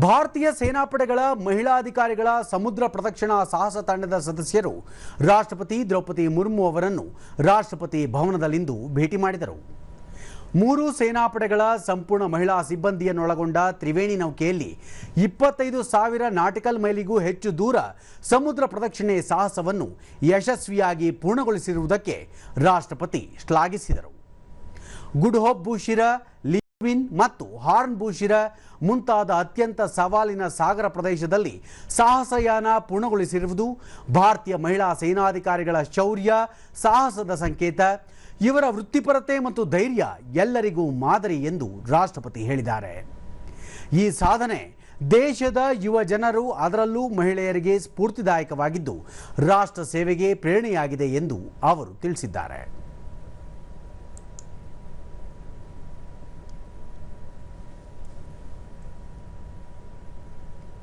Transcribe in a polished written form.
ಭಾರತೀಯ ಸೇನಾಪಡೆಗಳ ಮಹಿಳಾ ಅಧಿಕಾರಿಗಳ ಸಮುದ್ರ ಪ್ರದಕ್ಷಿಣಾ ಸಾಹಸ ತಂಡದ ಸದಸ್ಯರು ರಾಷ್ಟ್ರಪತಿ ದ್ರೌಪದಿ ಮುರ್ಮು ಅವರನ್ನು ರಾಷ್ಟ್ರಪತಿ ಭವನದಲ್ಲಿಂದು ಭೇಟಿ ಮಾಡಿದರು. 3 ಸೇನಾಪಡೆಗಳ ಸಂಪೂರ್ಣ ಮಹಿಳಾ ಸಿಬ್ಬಂದಿಯನ್ನೊಳಗೊಂಡ ತ್ರಿವೇಣಿ ನೌಕೆಯಲ್ಲಿ 25,000 ನಾಟಿಕಲ್ ಮೈಲಿಗೂ ಹೆಚ್ಚು ದೂರ ಸಮುದ್ರ ಪ್ರದಕ್ಷಿಣೆ ಸಾಹಸವನ್ನು ಯಶಸ್ವಿಯಾಗಿ ಪೂರ್ಣಗೊಳಿಸಿರುವುದಕ್ಕೆ ರಾಷ್ಟ್ರಪತಿ ಶ್ಲಾಘಿಸಿದರು. ಗುಡ್ ಹೋಪ್ ಬೂಶಿರ, ಲಿವಿನ್ ಮತ್ತು ಹಾರ್ನ್ ಬೂಶಿರ ಮುಂತಾದ ಅತ್ಯಂತ ಸವಾಲಿನ ಸಾಗರ ಪ್ರದೇಶದಲ್ಲಿ ಸಾಹಸಯಾನ ಪೂರ್ಣಗೊಳಿಸಿರುವುದು ಭಾರತೀಯ ಮಹಿಳಾ ಸೇನಾಧಿಕಾರಿಗಳ ಶೌರ್ಯ, ಸಾಹಸದ ಸಂಕೇತ. ಇವರ ವೃತ್ತಿಪರತೆ ಮತ್ತು ಧೈರ್ಯ ಎಲ್ಲರಿಗೂ ಮಾದರಿ ಎಂದು ರಾಷ್ಟ್ರಪತಿ ಹೇಳಿದ್ದಾರೆ. ಈ ಸಾಧನೆ ದೇಶದ ಯುವ ಜನರು, ಅದರಲ್ಲೂ ಮಹಿಳೆಯರಿಗೆ ಸ್ಫೂರ್ತಿದಾಯಕವಾಗಿದ್ದು ರಾಷ್ಟ್ರ ಸೇವೆಗೆ ಪ್ರೇರಣೆಯಾಗಿದೆ ಎಂದು ಅವರು ತಿಳಿಸಿದ್ದಾರೆ.